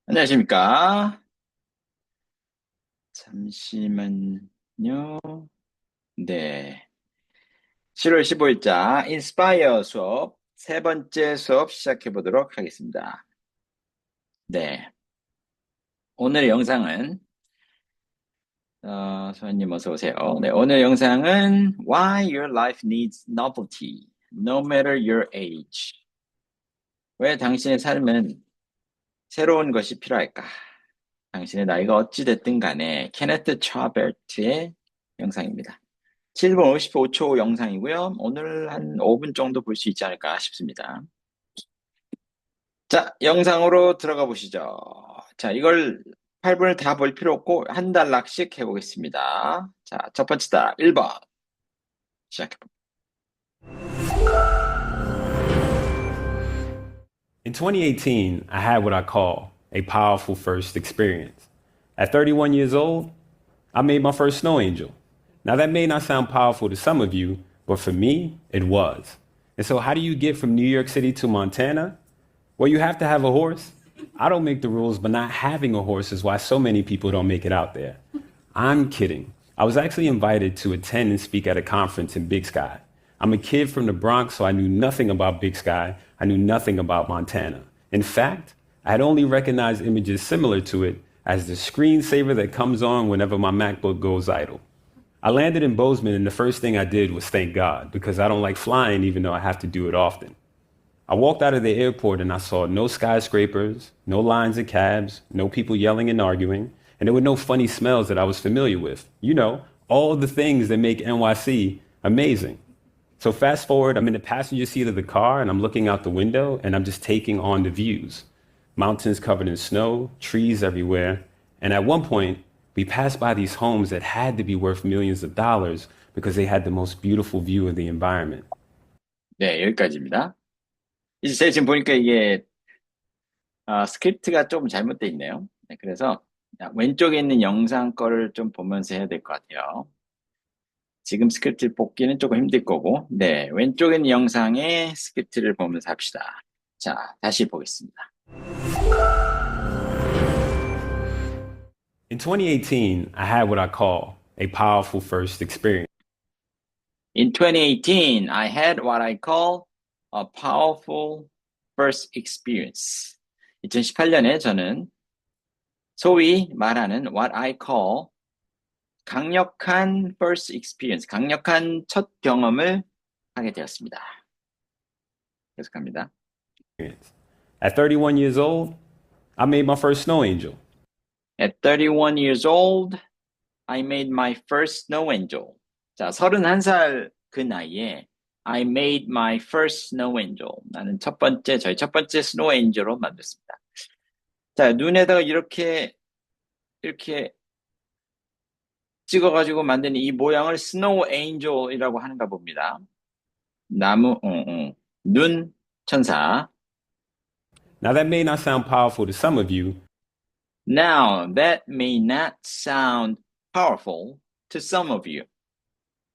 안녕하십니까? 잠시만요. 네. 7월 15일자 인스파이어 수업 세 번째 수업 시작해 보도록 하겠습니다. 네. 오늘의 영상은, 소연님 어서 오세요. 네. 오늘 영상은 Why Your Life Needs Novelty, No Matter Your Age. 왜 당신의 삶은 새로운 것이 필요할까? 당신의 나이가 어찌 됐든 간에 케네트 차베트의 영상입니다. 7분 55초 영상이고요. 오늘 한 5분 정도 볼 수 있지 않을까 싶습니다. 자, 영상으로 들어가 보시죠. 자, 이걸 8분을 다 볼 필요 없고 한 단락씩 해보겠습니다. 자, 첫 번째 단락 1번 시작해볼게요. In 2018, I had what I call a powerful first experience. At 31 years old, I made my first snow angel. Now, that may not sound powerful to some of you, but for me, it was. And so, how do you get from New York City to Montana? Well, you have to have a horse. I don't make the rules, but not having a horse is why so many people don't make it out there. I'm kidding. I was actually invited to attend and speak at a conference in Big Sky. I'm a kid from the Bronx, so I knew nothing about Big Sky. I knew nothing about Montana. In fact, I had only recognized images similar to it as the screensaver that comes on whenever my MacBook goes idle. I landed in Bozeman, and the first thing I did was thank God, because I don't like flying, even though I have to do it often. I walked out of the airport and I saw no skyscrapers, no lines of cabs, no people yelling and arguing, and there were no funny smells that I was familiar with. You know, all the things that make NYC amazing. So fast forward, I'm in the passenger seat of the car and I'm looking out the window and I'm just taking on the views. Mountains covered in snow, trees everywhere. And at one point, we passed by these homes that had to be worth millions of dollars because they had the most beautiful view of the environment. 네, 여기까지입니다. 이제 제가 지금 보니까 이게 스크립트가 조금 잘못되어 있네요. 네, 그래서 왼쪽에 있는 영상 거를 좀 보면서 해야 될 것 같아요. 지금 스크립트를 뽑기는 조금 힘들 거고, 네, 왼쪽에 있는 영상의 스크립트를 보면서 합시다. 자, 다시 보겠습니다. In 2018, I had what I call a powerful first experience. In 2018, I had what I call a powerful first experience. 2018년에 저는 소위 말하는 what I call 강력한 first experience, 강력한 첫 경험을 하게 되었습니다. 계속합니다. At 31 years old, I made my first snow angel. At 31 years old, I made my first snow angel. 자, 31살 그 나이에 I made my first snow angel. 나는 저희 첫 번째 스노우 엔젤로 만들었습니다. 자, 눈에다가 이렇게 찍어가지고 만든 이 모양을 스노우 엔젤이라고 하는가 봅니다. 눈 천사. Now, that may not sound powerful to some of you, Now, that may not sound powerful to some of you.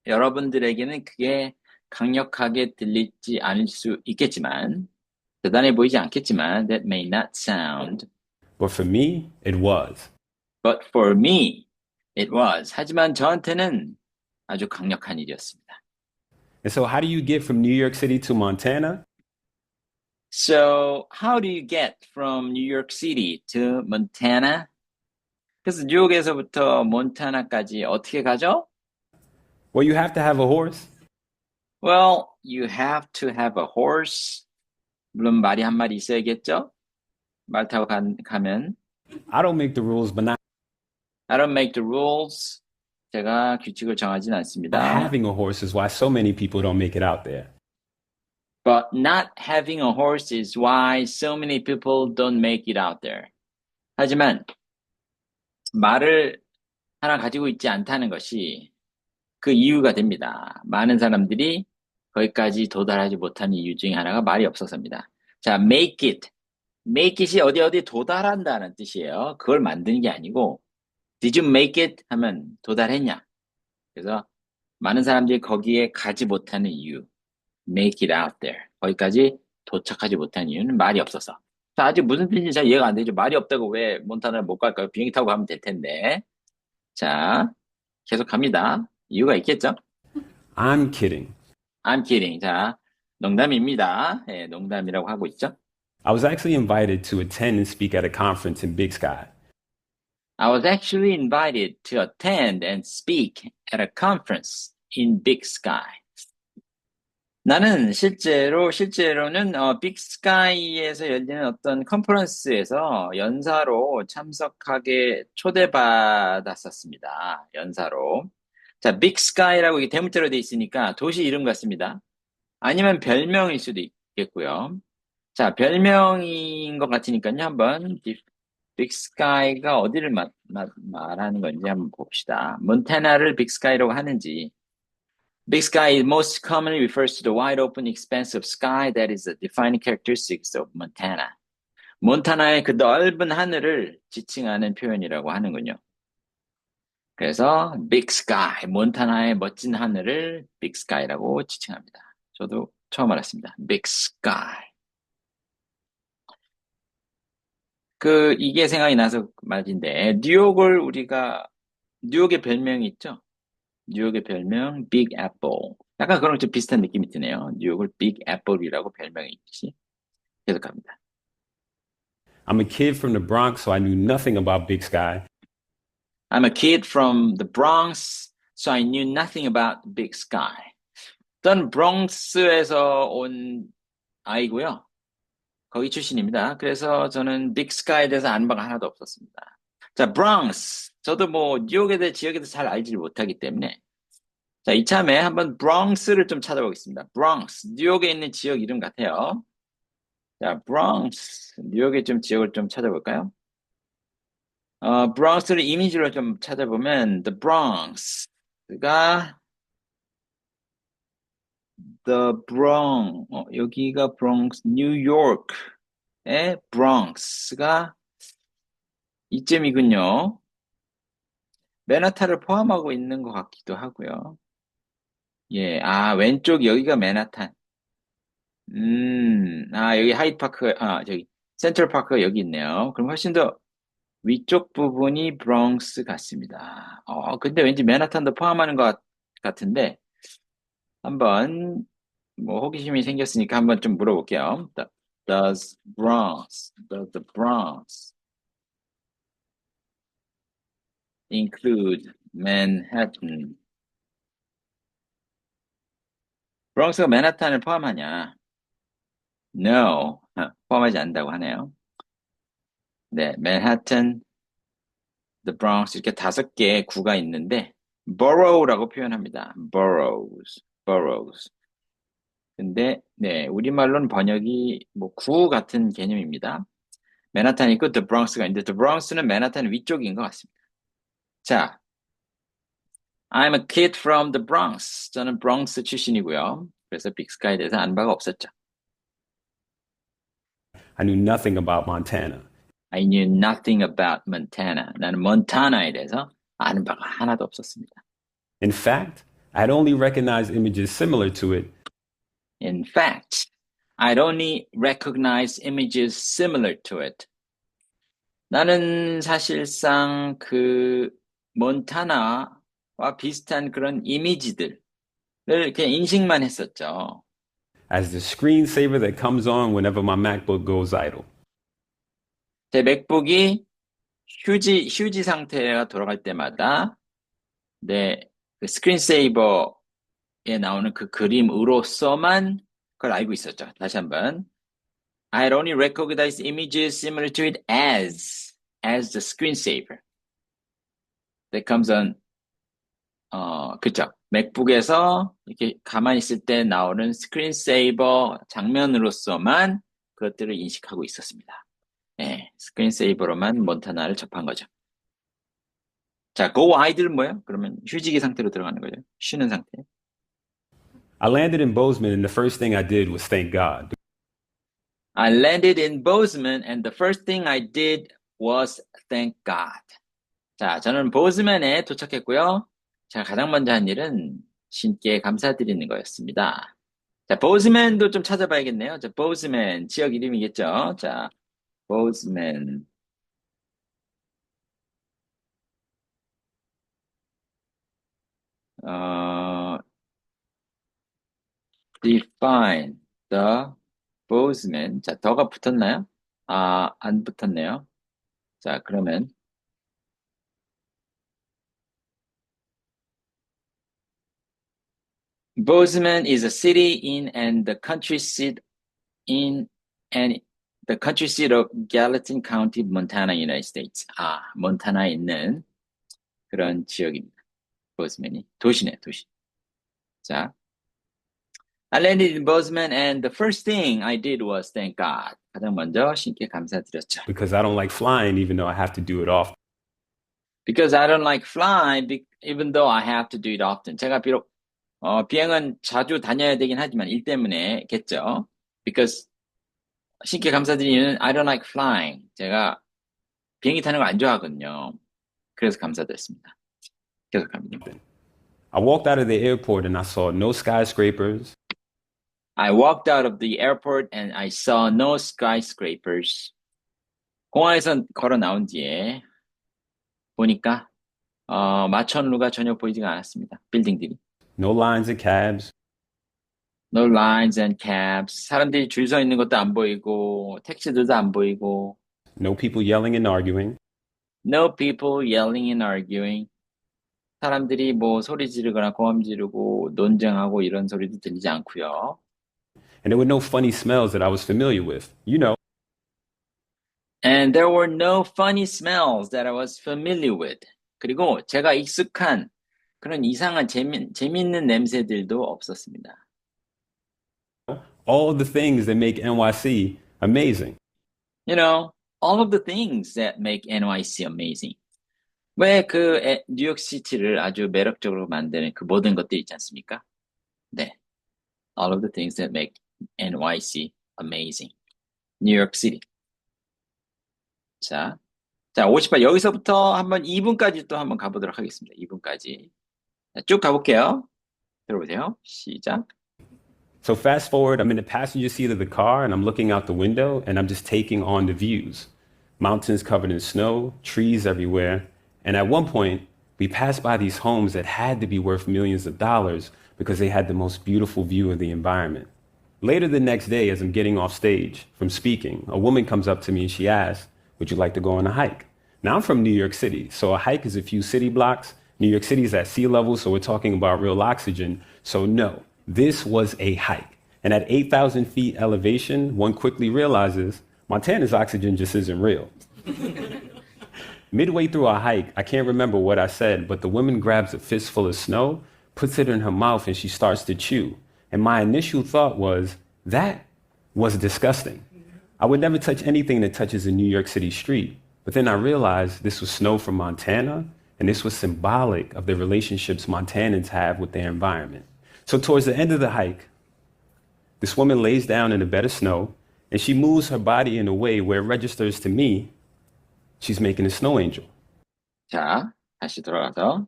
여러분들에게는 그게 강력하게 들리지 않을 수 있겠지만, 대단해 보이지 않겠지만, that may not sound. but for me, it was. But for me, it was. 하지만 저한테는 아주 강력한 일이었습니다. And so, how do you get from New York City to Montana? So, how do you get from New York City to Montana? 그래서 뉴욕에서부터 몬타나까지 어떻게 가죠? Well, you have to have a horse. Well, you have to have a horse. 물론 말이 한 마리 있어야겠죠? 말 타고 가면 I don't make the rules, but not I don't make the rules. 제가 규칙을 정하진 않습니다. having a horse is why so many people don't make it out there. But not having a horse is why so many people don't make it out there. 하지만 말을 하나 가지고 있지 않다는 것이 그 이유가 됩니다. 많은 사람들이 거기까지 도달하지 못하는 이유 중에 하나가 말이 없어서입니다. 자, make it. make it이 어디 도달한다는 뜻이에요. 그걸 만드는 게 아니고 Did you make it? 하면 도달했냐? 그래서 많은 사람들이 거기에 가지 못하는 이유 make it out there. 거기까지 도착하지 못한 이유는 말이 없어서. 자, 아직 무슨 뜻인지 잘 이해가 안 되죠. 말이 없다고 왜 몬타나를 못 갈까요? 비행기 타고 가면 될 텐데. 자, 계속 갑니다. 이유가 있겠죠? I'm kidding. I'm kidding. 자, 농담입니다. 예, 농담이라고 하고 있죠. I was actually invited to attend and speak at a conference in Big Sky. I was actually invited to attend and speak at a conference in Big Sky. 나는 실제로는 빅스카이에서 열리는 어떤 컨퍼런스에서 연사로 참석하게 초대받았었습니다. 연사로. 자, 빅스카이라고 이게 대문자로 돼 있으니까 도시 이름 같습니다. 아니면 별명일 수도 있겠고요. 자, 별명인 것 같으니까요. 한번 빅스카이가 어디를 말하는 건지 한번 봅시다. 몬타나를 빅스카이라고 하는지. Big sky most commonly refers to the wide open expanse of sky that is the defining characteristics of Montana. 몬타나의 그 넓은 하늘을 지칭하는 표현이라고 하는군요. 그래서 big sky, 몬타나의 멋진 하늘을 big sky라고 지칭합니다. 저도 처음 알았습니다. big sky. 이게 생각이 나서 말인데, 뉴욕의 별명이 있죠? 뉴욕의 별명 빅 애플. 약간 그런 좀 비슷한 느낌이 드네요. 뉴욕을 빅 애플이라고 별명이 있듯이. 계속합니다. I'm a kid from the Bronx, so I knew nothing about Big Sky. I'm a kid from the Bronx, so I knew nothing about big sky. 저는 브롱스에서 온 아이고요. 거기 출신입니다. 그래서 저는 빅 스카이에 대해서 아는 바가 하나도 없었습니다. 자, 브롱스. 저도 뭐 뉴욕에 대해 지역에 대해서 잘 알지 못하기 때문에 자, 이참에 한번 브롱스를 좀 찾아보겠습니다. 브롱스, 뉴욕에 있는 지역 이름 같아요. 자, 브롱스, 뉴욕의 좀 지역을 좀 찾아볼까요? 브롱스를 이미지로 좀 찾아보면, the Bronx가, 여기가 브롱스, 뉴욕의 브롱스가 이쯤이군요. 맨하탄을 포함하고 있는 것 같기도 하고요. 예, 왼쪽 여기가 맨하탄. 여기 하이드파크, 센트럴파크가 여기 있네요. 그럼 훨씬 더 위쪽 부분이 브롱스 같습니다. 근데 왠지 맨하탄도 포함하는 것 같은데, 한번, 뭐, 호기심이 생겼으니까 한번 좀 물어볼게요. Does the Bronx include Manhattan? 브롱스가 맨하탄을 포함하냐? No, 포함하지 않는다고 하네요. 네, 맨하탄, the Bronx 이렇게 5개의 구가 있는데 borough라고 표현합니다. boroughs. 근데 네, 우리말로는 번역이 뭐 구 같은 개념입니다. 맨하탄이 있고 the Bronx가 있는데 the Bronx는 맨하탄 위쪽인 것 같습니다. 자, I'm a kid from the Bronx. 저는 브롱스 출신이고요. 그래서 빅스카이에 대해서 아는 바가 없었죠. I knew nothing about Montana. I knew nothing about Montana. 나는 몬타나에 대해서 아는 바가 하나도 없었습니다. In fact, I had only recognized images similar to it. In fact, I'd only recognize images similar to it. 나는 사실상 몬타나와 비슷한 그런 이미지들을 그냥 인식만 했었죠. As the screensaver that comes on whenever my MacBook goes idle. 제 맥북이 휴지 상태가 돌아갈 때마다 그 스크린세이버에 나오는 그 그림으로서만 그걸 알고 있었죠. 다시 한번. I had only recognized images similar to it as the screensaver that comes on. 그쵸. 맥북에서 이렇게 가만히 있을 때 나오는 스크린세이버 장면으로서만 그것들을 인식하고 있었습니다. 네, 스크린세이버로만 몬타나를 접한 거죠. 자, go idle은 뭐예요? 그러면 휴지기 상태로 들어가는 거죠. 쉬는 상태. I landed in Bozeman and the first thing I did was thank God. I landed in Bozeman and the first thing I did was thank God. 자, 저는 보즈맨에 도착했고요. 제가 가장 먼저 한 일은 신께 감사드리는 거였습니다. 자, 보즈맨도 좀 찾아봐야겠네요. 자, 보즈맨 지역 이름이겠죠. 자, Bozeman. 어, define the Bozeman. 자, 더가 붙었나요? 아, 안 붙었네요. 자, 그러면 Bozeman is a city in and the county seat in and the county seat of Gallatin County, Montana, United States. 아, 몬타나에 있는 그런 지역입니다. 보즈맨이 도시네, 도시. 자, I landed in Bozeman and the first thing I did was thank God. 가장 먼저 신께 감사드렸죠. because I don't like flying, even though I have to do it often. Because I don't like flying, even though I have to do it often. 제가 비록 비행은 자주 다녀야 되긴 하지만 일 때문에겠죠. Because 신께 감사드리는 이유는 I don't like flying. 제가 비행기 타는 거 안 좋아하거든요. 그래서 감사드렸습니다. 계속합니다. I walked out of the airport and I saw no skyscrapers, I walked out of the airport and I saw no skyscrapers. 공항에서 걸어 나온 뒤에 보니까 마천루가 전혀 보이지가 않았습니다. 빌딩들이. no lines of cabs, No lines and cabs. 사람들이 줄 서 있는 것도 안 보이고 택시들도 안 보이고 no people yelling and arguing, No people yelling and arguing. 사람들이 뭐 소리 지르거나 고함 지르고 논쟁하고 이런 소리도 들리지 않고요. and there were no funny smells that I was familiar with. You know, And there were no funny smells that I was familiar with. 그리고 제가 익숙한 그런 이상한 재밌는 냄새들도 없었습니다. all the things that make NYC amazing. You know, all of the things that make NYC amazing. 왜 그 뉴욕시티를 아주 매력적으로 만드는 그 모든 것들이 있지 않습니까? 네. All of the things that make NYC amazing. New York City. 자, 58. 여기서부터 한번 2분까지 또 한번 가보도록 하겠습니다. 2분까지. 자, 쭉 가볼게요. 들어보세요. 시작. So fast forward, I'm in the passenger seat of the car and I'm looking out the window and I'm just taking on the views. Mountains covered in snow, trees everywhere. And at one point, we passed by these homes that had to be worth millions of dollars because they had the most beautiful view of the environment. Later the next day, as I'm getting off stage from speaking, a woman comes up to me and she asks, would you like to go on a hike? Now I'm from New York City, so a hike is a few city blocks. New York City is at sea level, so we're talking about real oxygen. So no, this was a hike. And at 8,000 feet elevation, one quickly realizes Montana's oxygen just isn't real. Midway through our hike, I can't remember what I said, but the woman grabs a fistful of snow, puts it in her mouth, and she starts to chew. And my initial thought was, that was disgusting. I would never touch anything that touches a New York City street. But then I realized this was snow from Montana, and this was symbolic of the relationships Montanans have with their environment. So towards the end of the hike, this woman lays down in a bed of snow, and she moves her body in a way where it registers to me she's making a snow angel. 자, 다시 돌아가서.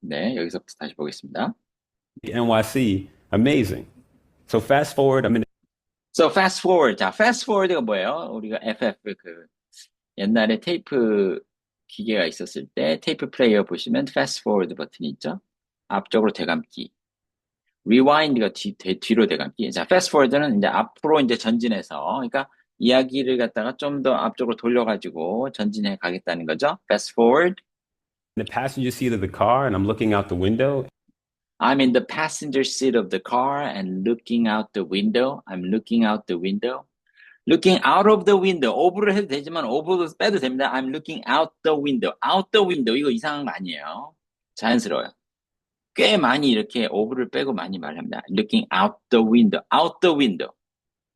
네, 여기서부터 다시 보겠습니다. NYC, amazing. So fast forward, I'm in. So fast forward. 자, fast forward가 뭐예요? 우리가 FF 그 옛날에 테이프 기계가 있었을 때 테이프 플레이어 보시면 fast forward 버튼이 있죠. 앞쪽으로 되감기. rewind가 뒤로 되감기. 자, fast forward는 이제 앞으로 이제 전진해서, 그러니까 이야기를 갖다가 좀 더 앞쪽으로 돌려가지고 전진해 가겠다는 거죠. Fast forward. In the passenger seat of the car and I'm looking out the window. I'm in the passenger seat of the car and looking out the window. I'm looking out the window. Looking out of the window. over를 해도 되지만 over도 빼도 됩니다. I'm looking out the window. Out the window. 이거 이상한 거 아니에요. 자연스러워요. 꽤 많이 이렇게 over를 빼고 많이 말합니다. Looking out the window. Out the window.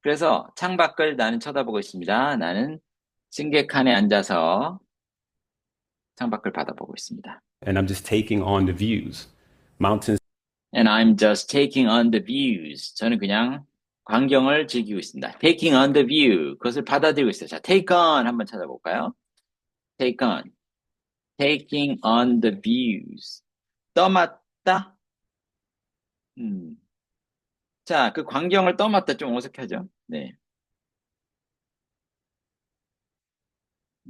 그래서 창밖을 나는 쳐다보고 있습니다. 나는 승객칸에 앉아서 창밖을 바라보고 있습니다. And I'm just taking on the views. Mountains. And I'm just taking on the views. 저는 그냥 광경을 즐기고 있습니다. Taking on the view. 그것을 받아들이고 있어요. 자, take on 한번 찾아볼까요? Take on. Taking on the views. 떠맡다? 자, 그 광경을 떠맡다 좀 어색하죠? 네.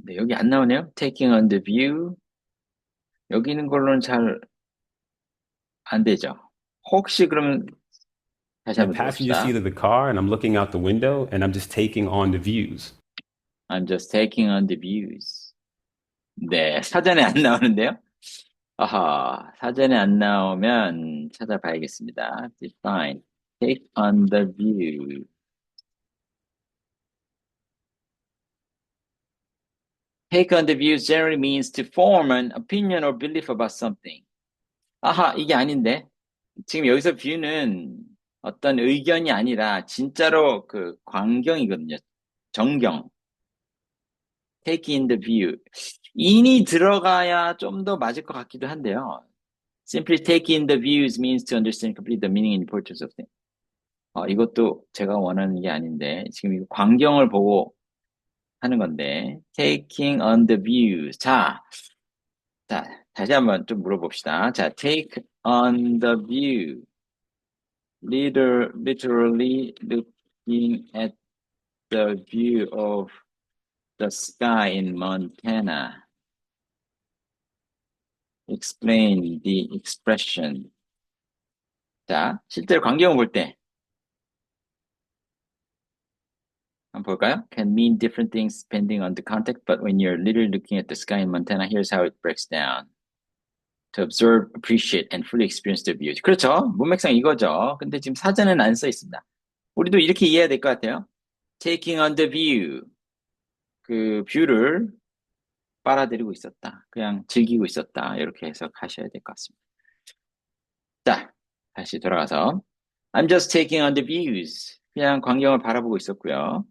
네, 여기 안 나오네요. Taking on the view. 여기 있는 걸로는 잘 안 되죠. 혹시 그러면 다시 In the 한번 passenger 들어봅시다. seat of the car and I'm looking out the window and I'm just taking on the views. I'm just taking on the views. 네, 사전에 안 나오는데요. 아하, 사전에 안 나오면 찾아봐야겠습니다. Define. Take on the view. Take on the views generally means to form an opinion or belief about something. 아하, 이게 아닌데. 지금 여기서 view는 어떤 의견이 아니라 진짜로 그 광경이거든요. 정경. Take in the view. in이 들어가야 좀 더 맞을 것 같기도 한데요. Simply take in the views means to understand completely the meaning and importance of things. 이것도 제가 원하는 게 아닌데, 지금 이거 광경을 보고 하는 건데, taking on the views. 자, 다시 한번 좀 물어봅시다. 자, take on the view. Literally looking at the view of the sky in Montana. Explain the expression. 자, 실제로 광경을 볼 때, 한번 볼까요? Can mean different things depending on the context, but when you're literally looking at the sky in Montana, here's how it breaks down. To observe, appreciate, and fully experience the view. 그렇죠. 문맥상 이거죠. 근데 지금 사전에는 안 써 있습니다. 우리도 이렇게 이해해야 될 것 같아요. Taking on the view. 그 뷰를 빨아들이고 있었다. 그냥 즐기고 있었다. 이렇게 해서 가셔야 될 것 같습니다. 자, 다시 돌아가서 I'm just taking on the views. 그냥 광경을 바라보고 있었고요.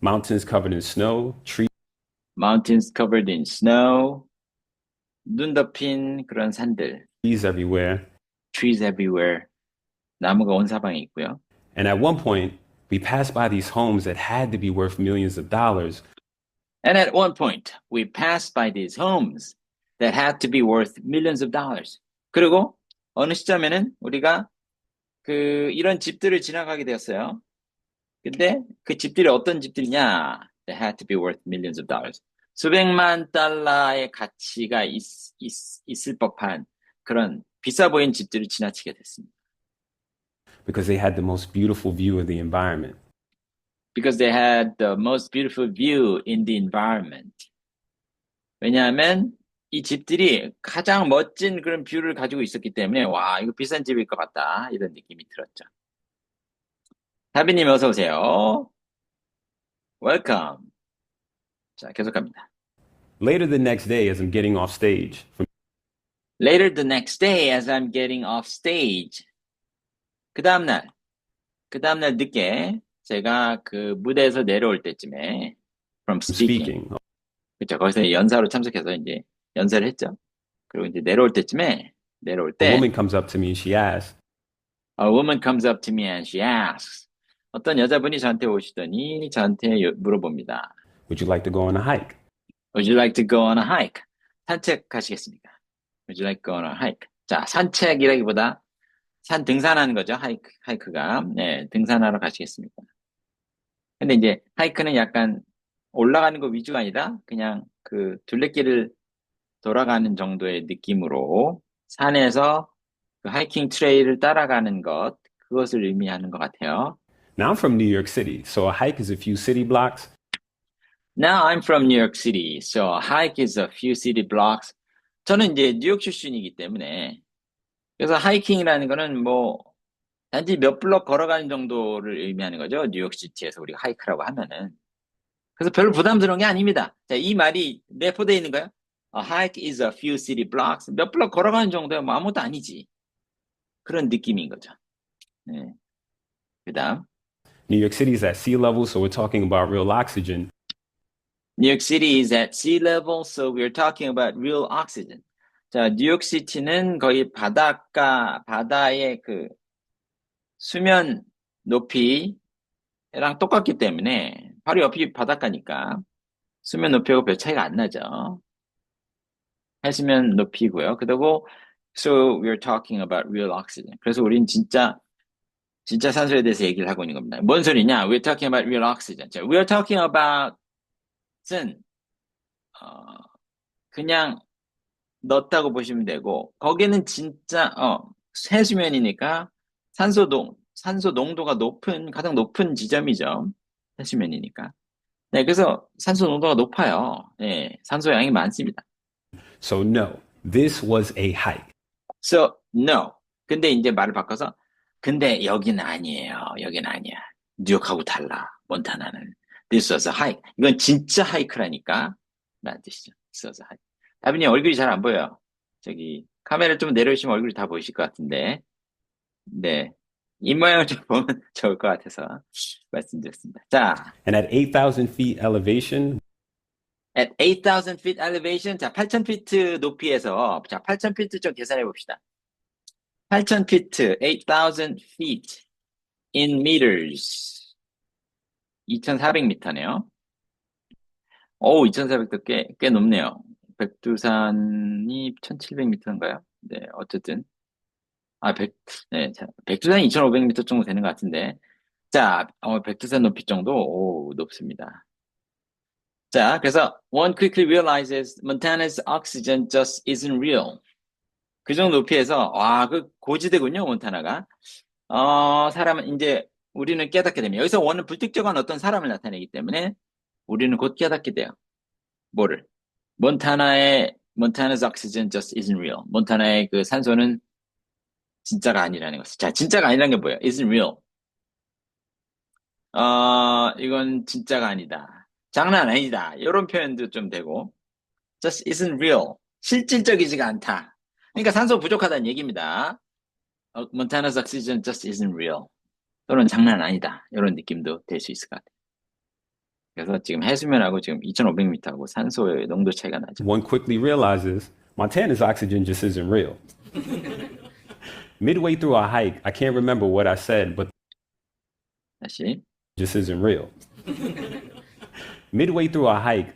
Mountains covered in snow, Mountains covered in snow. 눈 덮인 그런 산들. trees everywhere. Trees everywhere. 나무가 온 사방에 있고요. And at one point, we passed by these homes that had to be worth millions of dollars. And at one point, we passed by these homes that had to be worth millions of dollars. 그리고 어느 시점에는 우리가 이런 집들을 지나가게 되었어요. 근데 그 집들이 어떤 집들이냐? That had to be worth millions of dollars. 수백만 달러의 가치가 있을 법한 그런 비싸 보이는 집들을 지나치게 됐습니다. Because they had the most beautiful view of the environment. Because they had the most beautiful view in the environment. 왜냐하면 이 집들이 가장 멋진 그런 뷰를 가지고 있었기 때문에 와, 이거 비싼 집일 것 같다. 이런 느낌이 들었죠. 다비님 어서 오세요. Welcome. 자, 계속합니다. Later the next day, as I'm getting off stage from Later the next day as I'm getting off stage. 그 다음날 늦게 제가 그 무대에서 내려올 때쯤에 from speaking. speaking, 그렇죠. 거기서 연사로 참석해서 이제 연설을 했죠. 그리고 이제 내려올 때 a woman comes up to me and she asks, a woman comes up to me and she asks. 어떤 여자분이 저한테 오시더니 저한테 물어봅니다. would you like to go on a hike? Would you like to go on a hike? 산책하시겠습니까? Would you like to go on a hike? 자, 산책이라기보다 산 등산하는 거죠. 하이크가. 네, 등산하러 가시겠습니까? 근데 이제 하이크는 약간 올라가는 거 위주가 아니라 그냥 그 둘레길을 돌아가는 정도의 느낌으로 산에서 그 하이킹 트레일을 따라가는 그것을 의미하는 것 같아요. Now I'm from New York City, so a hike is a few city blocks. Now I'm from New York City, so a hike is a few city blocks. 저는 이제 뉴욕 출신이기 때문에 그래서 하이킹이라는 거는 뭐 단지 몇 블록 걸어가는 정도를 의미하는 거죠. 뉴욕 시티에서 우리가 하이크라고 하면은. 그래서 별로 부담스러운 게 아닙니다. 자, 이 말이 내포되어 있는가요? A hike is a few city blocks. 몇 블록 걸어가는 정도야 뭐 아무것도 아니지. 그런 느낌인 거죠. 네. 그다음 New York City is at sea level, so we're talking about real oxygen. New York City is at sea level, so we're talking about real oxygen. 자, 뉴욕 시티는 거의 바다의 그 수면 높이랑 똑같기 때문에 바로 옆이 바닷가니까 수면 높이하고 별 차이가 안 나죠. 해수면 높이고요. 그리고 so we're talking about real oxygen. 그래서 우린 진짜 산소에 대해서 얘기를 하고 있는 겁니다. 뭔 소리냐? We're talking about real oxygen. 자, we're talking about 것은 그냥 넣었다고 보시면 되고 거기는 진짜 해수면이니까 산소 농도가 가장 높은 지점이죠. 해수면이니까. 네, 그래서 산소 농도가 높아요. 네, 산소 양이 많습니다. So, no, this was a hike. So, no. 근데 이제 말을 바꿔서, 근데 여기는 아니에요. 여기는 아니야. 뉴욕하고 달라. 몬타나는. This was a hike. 이건 진짜 하이크라니까. 라는 뜻이죠. This was a hike. 다빈님 얼굴이 잘 안 보여요. 저기, 카메라 좀 내려오시면 얼굴이 다 보이실 것 같은데. 네. 입모양을 좀 보면 좋을 것 같아서 말씀드렸습니다. 자, And at 8,000 feet elevation, at 8,000 feet elevation. 자, 8,000피트 높이에서, 자, 8,000피트 좀 계산해 봅시다. 8,000피트, 8,000 feet in meters. 2,400m네요. 오, 2,400도 꽤 높네요. 백두산이 1,700m인가요? 네, 어쨌든. 네, 자, 백두산이 2,500m 정도 되는 것 같은데. 자, 백두산 높이 정도, 오, 높습니다. 자, 그래서, one quickly realizes Montana's oxygen just isn't real. 그 정도 높이에서, 와, 고지대군요, 몬타나가. 우리는 깨닫게 됩니다. 여기서 원은 불특정한 어떤 사람을 나타내기 때문에 우리는 곧 깨닫게 돼요. 뭐를? Montana's oxygen just isn't real. 몬타나의 그 산소는 진짜가 아니라는 것을. 자, 진짜가 아니라는 게 뭐예요? Isn't real. 이건 진짜가 아니다. 장난 아니다. 이런 표현도 좀 되고. Just isn't real. 실질적이지가 않다. 그러니까 산소 부족하다는 얘기입니다. Montana's oxygen just isn't real. 또는 장난 아니다. 이런 느낌도 될 수 있을 것 같아요. 그래서 지금 해수면하고 지금 2,500m하고 산소의 농도 차이가 나죠. one quickly realizes Montana's oxygen just isn't real. Midway through our hike, I can't remember what I said, but 다시. just isn't real. Midway through our hike,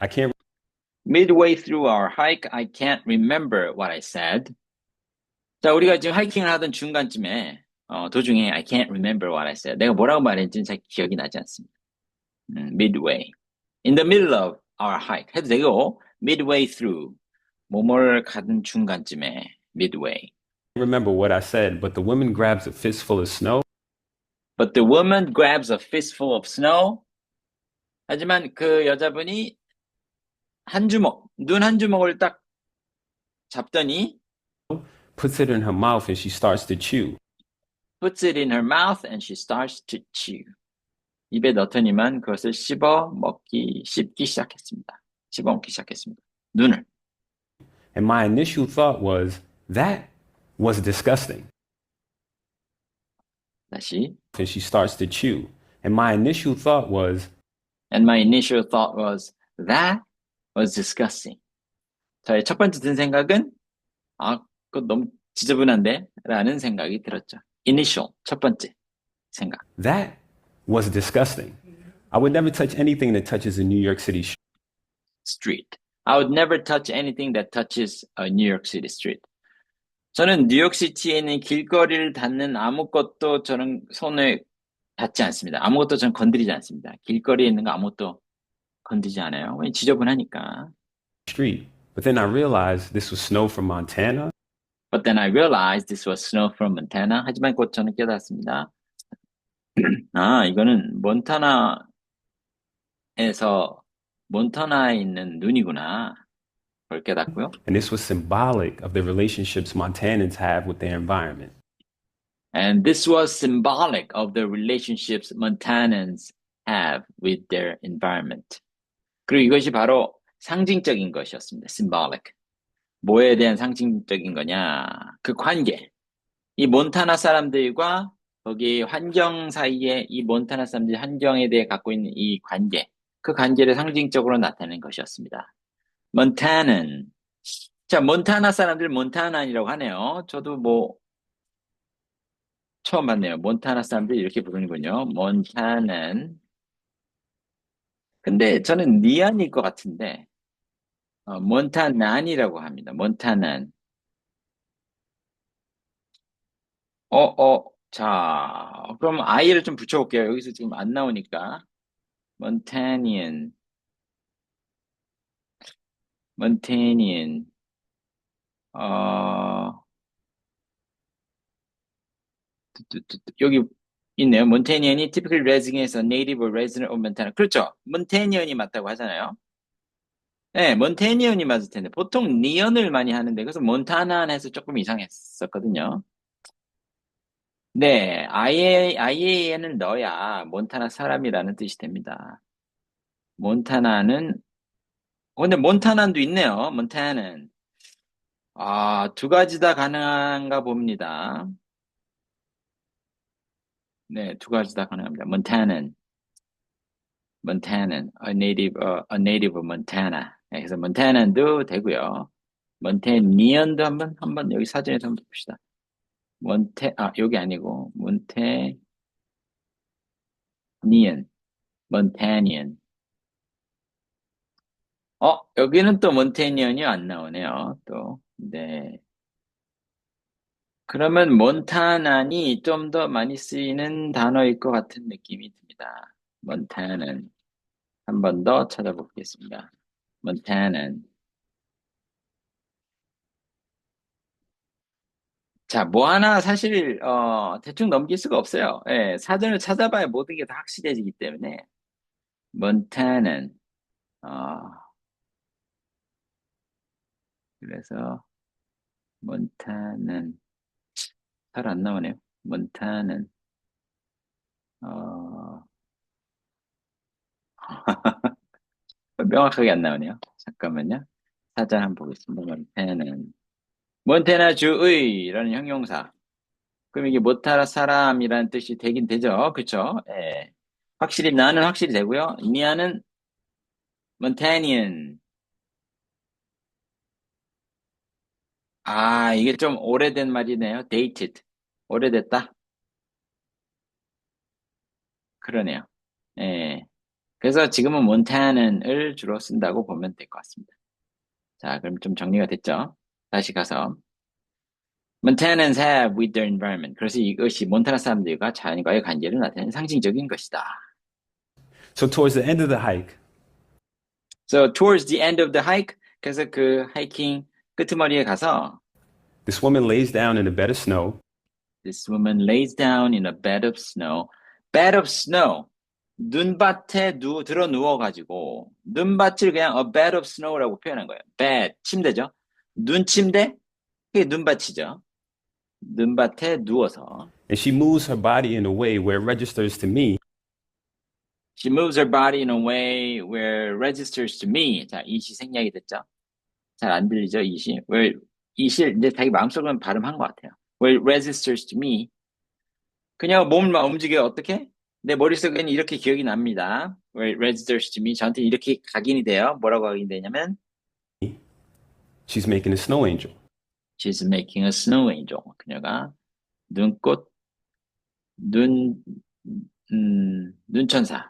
Midway through our hike, I can't remember what I said. 자, 우리가 지금 하이킹을 하던 중간쯤에 도중에 I can't remember what I said. 내가 뭐라고 말했는지는 잘 기억이 나지 않습니다. Midway. In the middle of our hike. 해도 되고 midway through. 뭐뭘 가던 중간쯤에 midway. remember what I said, but the woman grabs a fistful of snow. But the woman grabs a fistful of snow. 하지만 그 여자분이 눈 한 주먹을 딱 잡더니 puts it in her mouth and she starts to chew. puts it in her mouth and she starts to chew. 입에 넣더니만 그것을 씹기 시작했습니다. 씹어 먹기 시작했습니다. 눈을. And my initial thought was, that was disgusting. 다시. And she starts to chew. And my initial thought was, that was disgusting. 저의 첫 번째 든 생각은 그거 너무 지저분한데? 라는 생각이 들었죠. initial, 첫 번째 생각. that was disgusting. I would never touch anything that touches a New York City street. I would never touch anything that touches a New York City street. 저는 뉴욕시티에 있는 길거리를 닿는 아무것도 저는 손에 닿지 않습니다. 아무것도 저는 건드리지 않습니다. 길거리에 있는 거 아무것도 건드리지 않아요. 왜 지저분하니까. street. But then I realized this was snow from Montana. 하지만 곧 저는 깨달았습니다. 이거는 몬타나에 있는 눈이구나. 그걸 깨닫고요. And this was symbolic of the relationships Montanans have with their environment. And this was symbolic of the relationships Montanans have with their environment. 그리고 이것이 바로 상징적인 것이었습니다. symbolic. 뭐에 대한 상징적인 거냐? 그 관계. 이 몬타나 사람들과 거기 환경 사이에 이 몬타나 사람들이 환경에 대해 갖고 있는 이 관계. 그 관계를 상징적으로 나타내는 것이었습니다. 몬타난. 자, 몬타나 사람들 몬타난이라고 하네요. 저도 처음 봤네요. 몬타나 사람들이 이렇게 부르는군요. 몬타난. 근데 저는 니안일 것 같은데, 몬타난이라고 합니다. 몬타난. 자, 그럼 I를 좀 붙여볼게요. 여기서 지금 안 나오니까. 몬타니안. Montanian. 어, 여기 있네요. Montanian이 typical residence, native or resident of Montana. 그렇죠. Montanian이 맞다고 하잖아요. 네, 몬테니언이 맞을 텐데 보통 니언을 많이 하는데 그래서 몬타나에서 조금 이상했었거든요. 네, IAN을 넣어야 몬타나 사람이라는 뜻이 됩니다. 몬타나는 근데 몬타나도 있네요. 몬타나는 두 가지 다 가능한가 봅니다. 네, 두 가지 다 가능합니다. 몬타나는 a native of Montana. 네, 그래서 몬타나도 되고요. 몬테니언도 한번 여기 사진에서 한번 봅시다. 여기 아니고, 몬테니언. 여기는 또 몬테니언이 안 나오네요, 또. 네. 그러면 몬타난이 좀 더 많이 쓰이는 단어일 것 같은 느낌이 듭니다. 몬타난. 한 번 더 찾아보겠습니다. 몬타난. 자, 뭐 하나 사실, 대충 넘길 수가 없어요. 예, 사전을 찾아봐야 모든 게 다 확실해지기 때문에. 몬타난. 어, 그래서, 몬타난. 잘 안 나오네요. 몬타난. 어, 명확하게 안 나오네요. 잠깐만요. 사전 한번 보겠습니다. 몬테나 주의라는 형용사. 그럼 이게 모타라 사람이라는 뜻이 되긴 되죠. 그쵸? 예. 나는 확실히 되고요. 니아는 몬타니안. 이게 좀 오래된 말이네요. dated. 오래됐다? 그러네요. 예. 그래서 지금은 몬타난을 주로 쓴다고 보면 될 것 같습니다. 자, 그럼 좀 정리가 됐죠? 다시 가서. Montanans have with their environment. 그래서 이것이 몬타나 사람들과 자연과의 관계를 나타내는 상징적인 것이다. So towards the end of the hike, So towards the end of the hike, 그래서 그 하이킹 끄트머리에 가서 this woman lays down in a bed of snow. this woman lays down in a bed of snow. Bed of snow. 눈밭에 들어 누워가지고 눈밭을 그냥 a bed of snow라고 표현한 거예요. bed, 침대죠. 눈침대? 그게 눈밭이죠. 눈밭에 누워서 And she moves her body in a way where it registers to me She moves her body in a way where registers to me. 자, 이시 생략이 됐죠? 잘 안 들리죠, 이시? Where 이시 이제 자기 마음속으로는 발음한 것 같아요. Where registers to me. 그냥 몸을 움직여 어떻게? 내 머릿속에는 이렇게 기억이 납니다. Where registers to me. 저한테 이렇게 각인이 돼요. 뭐라고 각인되냐면 she's making a snow angel. She's making a snow angel. 그녀가 눈꽃, 눈천사를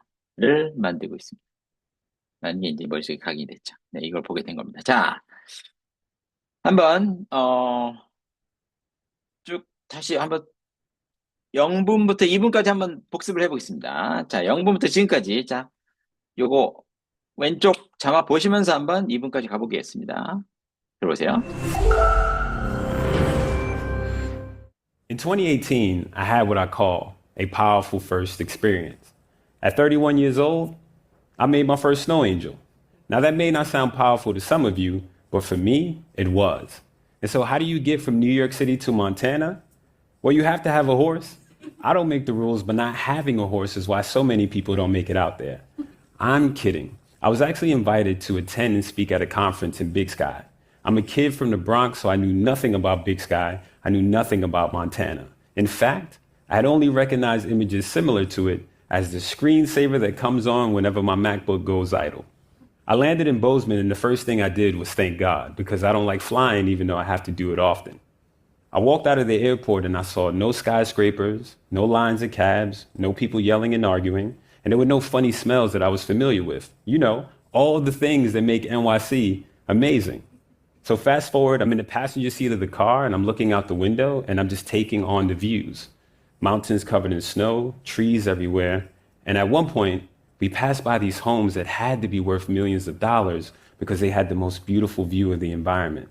만들고 있습니다. 라는 게 이제 머릿속에 각인이 됐죠. 네, 이걸 보게 된 겁니다. 자, 한번, 쭉 다시 한번 0분부터 2분까지 한번 복습을 해보겠습니다. 자, 0분부터 지금까지. 자, 요거 왼쪽 자막 보시면서 한번 2분까지 가보겠습니다. 들어오세요. In 2018, I had what I call a powerful first experience. At 31 years old, I made my first snow angel. Now, that may not sound powerful to some of you, but for me, it was. And so, how do you get from New York City to Montana? Well, you have to have a horse. I don't make the rules, but not having a horse is why so many people don't make it out there. I'm kidding. I was actually invited to attend and speak at a conference in Big Sky. I'm a kid from the Bronx, so I knew nothing about Big Sky. I knew nothing about Montana. In fact, I had only recognized images similar to it as the screensaver that comes on whenever my MacBook goes idle. I landed in Bozeman, and the first thing I did was thank God, because I don't like flying, even though I have to do it often. I walked out of the airport and I saw no skyscrapers, no lines of cabs, no people yelling and arguing, and there were no funny smells that I was familiar with. You know, all of the things that make NYC amazing. So fast forward, I'm in the passenger seat of the car and I'm looking out the window and I'm just taking on the views. Mountains covered in snow, trees everywhere. And at one point, we passed by these homes that had to be worth millions of dollars because they had the most beautiful view of the environment.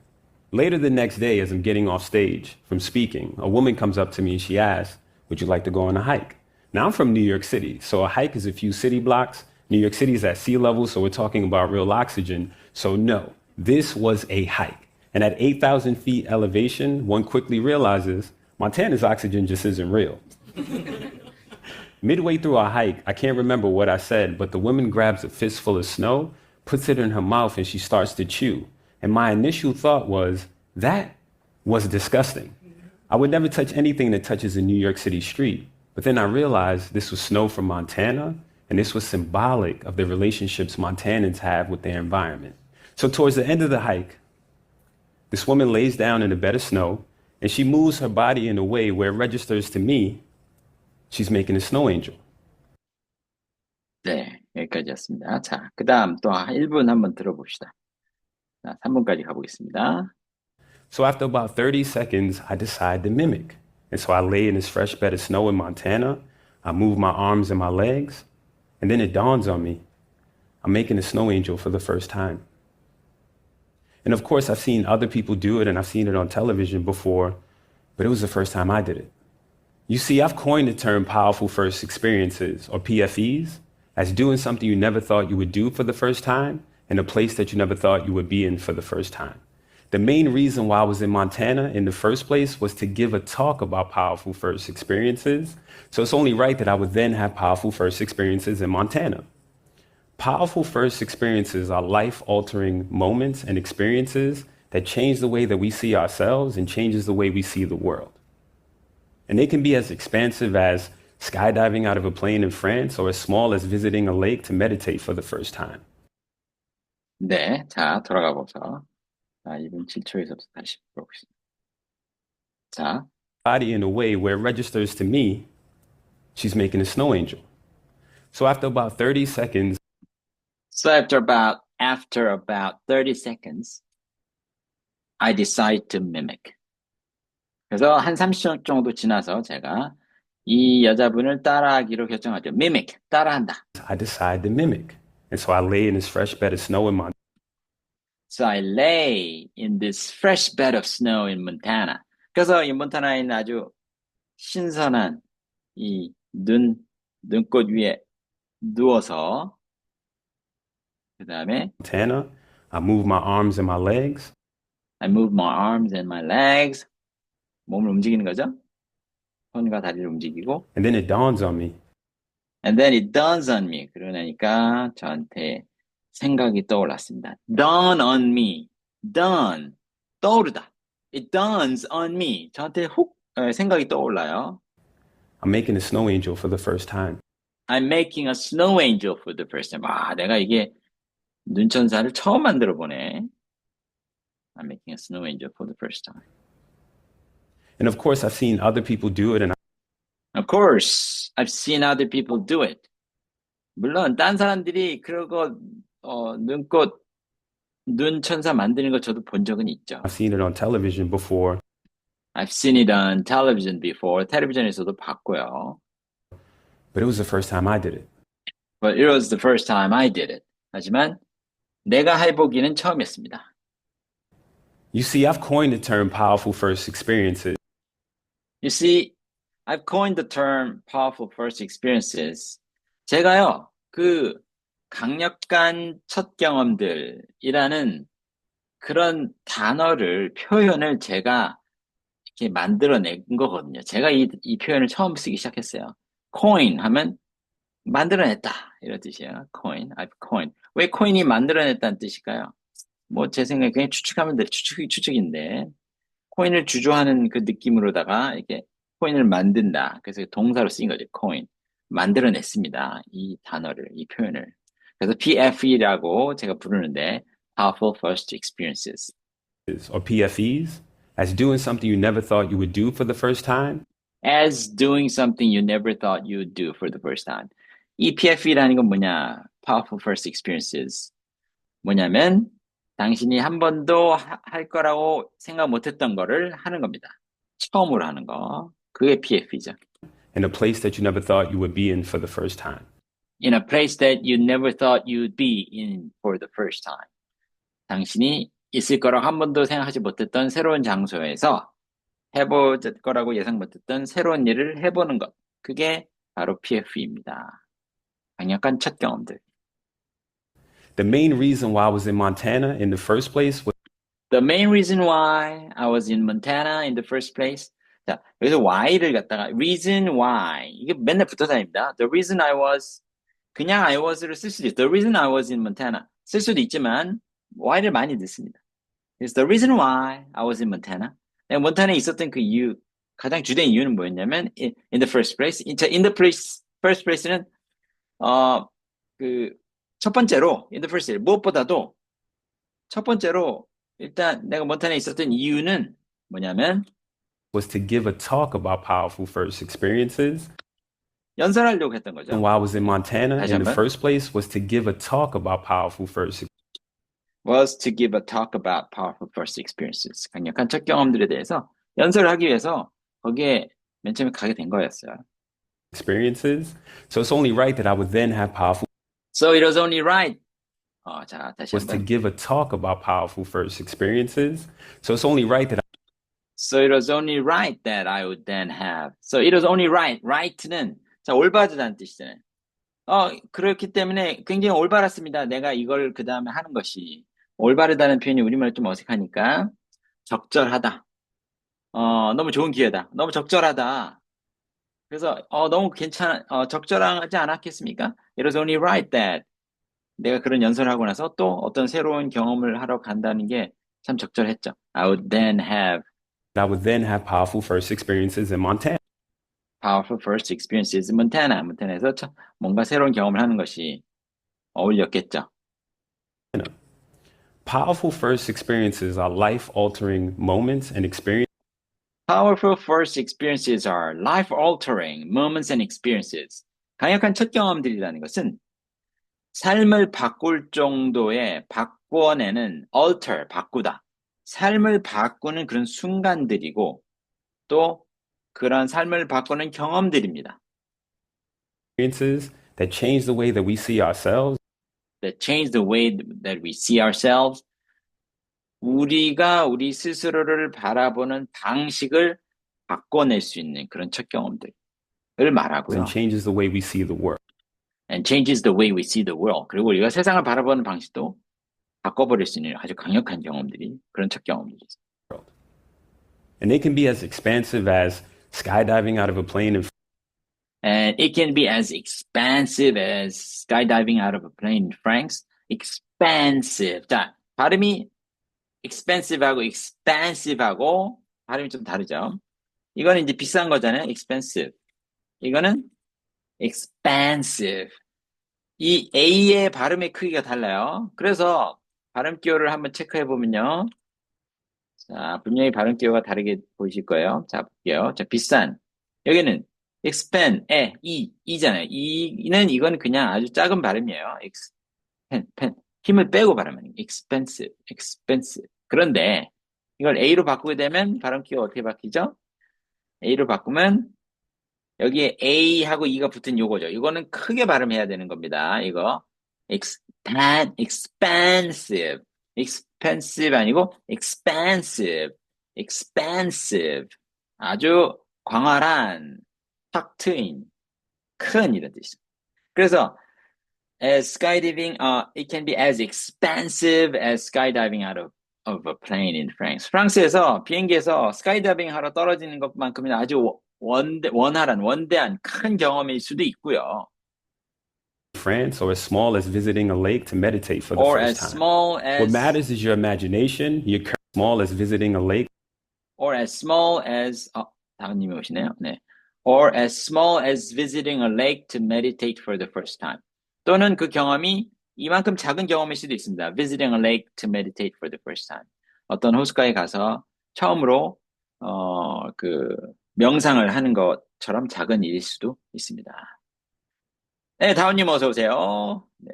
Later the next day, as I'm getting off stage from speaking, a woman comes up to me and she asks, would you like to go on a hike? Now, I'm from New York City, so a hike is a few city blocks. New York City is at sea level, so we're talking about real oxygen. So no, this was a hike. And at 8,000 feet elevation, one quickly realizes Montana's oxygen just isn't real. Midway through our hike, I can't remember what I said, but the woman grabs a fistful of snow, puts it in her mouth, and she starts to chew. And my initial thought was, that was disgusting. I would never touch anything that touches a New York City street. But then I realized this was snow from Montana, and this was symbolic of the relationships Montanans have with their environment. So towards the end of the hike, this woman lays down in a bed of snow, and she moves her body in a way where it registers to me she's making a snow angel. 네, 여기까지였습니다. 자, 그 다음 또 1분 한번 들어봅시다. 자, 3분까지 가보겠습니다. So after about 30 seconds, I decide to mimic. And so I lay in this fresh bed of snow in Montana. I move my arms and my legs. And then it dawns on me, I'm making a snow angel for the first time. And of course, I've seen other people do it and I've seen it on television before, but it was the first time I did it. You see, I've coined the term powerful first experiences, or PFEs, as doing something you never thought you would do for the first time in a place that you never thought you would be in for the first time. The main reason why I was in Montana in the first place was to give a talk about powerful first experiences. So it's only right that I would then have powerful first experiences in Montana. Powerful first experiences are life-altering moments and experiences that change the way that we see ourselves and changes the way we see the world. And they can be as expansive as skydiving out of a plane in France or as small as visiting a lake to meditate for the first time. 네, 자, 돌아가 보죠. 자, 2분 7초에서부터 다시 보겠습니다. 자, Body in a way where it registers to me she's making a snow angel. So after about 30 seconds, after about 30 seconds, I decide to mimic. 그래서 한 30초 정도 지나서 제가 이 여자분을 따라하기로 결정하죠. Mimic, 따라한다. I decide to mimic. And so I lay in this fresh bed of snow in Montana. So I lay in this fresh bed of snow in Montana. 그래서 이 몬타나에 있는 아주 신선한 이 눈꽃 위에 누워서 그 다음에 Montana, I move my arms and my legs. I move my arms and my legs. 몸을 움직이는 거죠. 손과 다리를 움직이고. And then it dawns on me. And then it dawns on me. 그러니까 저한테 생각이 떠올랐습니다. Dawn on me. Dawn. 떠오르다. It dawns on me. 저한테 생각이 떠올라요. I'm making a snow angel for the first time. I'm making a snow angel for the first time. 아, 내가 이게 눈천사를 처음 만들어 보네. I'm making a snow angel for the first time. And of course, I've seen other people do it. And Of course, I've seen other people do it. 물론 딴 사람들이 그러고 눈천사 만드는 거 저도 본 적은 있죠. I've seen it on television before. I've seen it on television before. 텔레비전에서도 봤고요. But it was the first time I did it. But it was the first time I did it. 하지만 내가 해보기는 처음이었습니다. You see, I've coined the term powerful first experiences. You see, I've coined the term powerful first experiences. 제가요, 그 강력한 첫 경험들이라는 그런 단어를, 표현을 제가 이렇게 만들어낸 거거든요. 제가 이 표현을 처음 쓰기 시작했어요. coin 하면 만들어냈다 이런 뜻이에요. coin, I've coined. 왜 coin이 만들어냈다는 뜻일까요? 뭐 제 생각에 그냥 추측하면 돼. 추측인데 코인을 주조하는 그 느낌으로다가 이렇게 코인을 만든다. 그래서 동사로 쓰인 거죠. coin. 만들어냈습니다. 이 단어를, 이 표현을. 그래서 PFE라고 제가 부르는데 Powerful First Experiences. Or PFEs, as doing something you never thought you would do for the first time. As doing something you never thought you would do for the first time. 이 PFE라는 건 뭐냐? Powerful First Experiences. 뭐냐면 당신이 한 번도 할 거라고 생각 못했던 거를 하는 겁니다. 처음으로 하는 거. 그게 PFE죠. In a place that you never thought you would be in for the first time. In a place that you never thought you would be in for the first time. 당신이 있을 거라고 한 번도 생각하지 못했던 새로운 장소에서 해볼 거라고 예상 못했던 새로운 일을 해보는 것. 그게 바로 PF입니다. 강력한 첫 경험들. The main reason why I was in Montana in the first place was The main reason why I was in Montana in the first place. 자, 여기서 why를 갖다가 reason why. 이게 맨날 붙어 다닙니다. The reason I was, 그냥 I was를 쓸 수도 있어요. The reason I was in Montana. 쓸 수도 있지만 why를 많이 넣습니다. 그래서 the reason why I was in Montana. 내가 몬타나에 있었던 그 이유, 가장 주된 이유는 뭐였냐면 in the first place. in the first place는 그 첫 번째로 in the first place 무엇보다도 첫 번째로 일단 내가 몬타나에 있었던 이유는 뭐냐면 to give a talk about powerful first experiences. 연설하려고 했던 And 거죠. why I was in Montana 다시 in the 한번. first place was to give a talk about powerful first was to give a talk about powerful first experiences. 강력한 첫 경험들에 대해서 연설을 하기 위해서 거기에 맨 처음에 가게 된 거였어요. experiences. So it's only right that I would then have powerful So it was only right. 자, 다시 was to 한번. give a talk about powerful first experiences. So it's only right that So it was only right that I would then have. So it was only right. Right는 자, 올바르다는 뜻이잖아요. 그렇기 때문에 굉장히 올바랐습니다. 내가 이걸 그 다음에 하는 것이 올바르다는 표현이 우리말로 좀 어색하니까 적절하다. 너무 좋은 기회다. 너무 적절하다. 그래서 너무 적절하지 않았겠습니까? It was only right that 내가 그런 연설을 하고 나서 또 어떤 새로운 경험을 하러 간다는 게 참 적절했죠. I would then have powerful first experiences in Montana. powerful first experiences in Montana. 몬타나에서 뭔가 새로운 경험을 하는 것이 어울렸겠죠. Powerful first experiences are life-altering moments and experiences Powerful first experiences are life-altering moments and experiences. 강력한 첫 경험들이라는 것은 삶을 바꿀 정도의 바꿔내는 alter, 바꾸다. 삶을 바꾸는 그런 순간들이고 또 그런 삶을 바꾸는 경험들입니다. that change the way that we see ourselves That change the way that we see ourselves. 우리가 우리 스스로를 바라보는 방식을 바꿔낼 수 있는 그런 첫 경험들을 말하고요. and changes the way we see the world. And changes the way we see the world. 그리고 우리가 세상을 바라보는 방식도 바꿔버릴 수 있는 아주 강력한 경험들이 그런 첫 경험들이죠. And they can be as expansive as skydiving out of a plane in And it can be as expansive as skydiving out of a plane in France. Expansive. 자, 발음이 expensive하고 expansive하고 발음이 좀 다르죠. 이거는 이제 비싼 거잖아요. expensive. 이거는 expansive. 이 A의 발음의 크기가 달라요. 그래서 발음 기호를 한번 체크해 보면요. 자, 분명히 발음 기호가 다르게 보이실 거예요. 자, 볼게요. 자, 비싼. 여기는 expand, 이잖아요. 이건 그냥 아주 작은 발음이에요. pen. 힘을 빼고 발음하는 expensive. 그런데 이걸 A로 바꾸게 되면 발음 기호가 어떻게 바뀌죠? A로 바꾸면 여기에 A하고 E가 붙은 요거죠. 이거는 크게 발음해야 되는 겁니다. 이거 expensive. expensive 아니고 expansive. 아주 광활한, 탁 트인, 큰 이런 뜻이죠. 그래서 as skydiving, it can be as expensive as skydiving out of a plane in France. 프랑스에서 비행기에서 스카이다이빙 하러 떨어지는 것만큼은 아주 원대한 큰 경험일 수도 있고요. France, or as small as visiting a lake to meditate for the Or first as time. small as What matters is your imagination. You're small as visiting a lake. or as small as 다은님이 오시네요. 네. Or as small as visiting a lake to meditate for the first time. 또는 그 경험이 이만큼 작은 경험일 수도 있습니다. Visiting a lake to meditate for the first time. 어떤 호숫가에 가서 처음으로 그 명상을 하는 것처럼 작은 일일 수도 있습니다. 네, 다운님 어서 오세요. 네.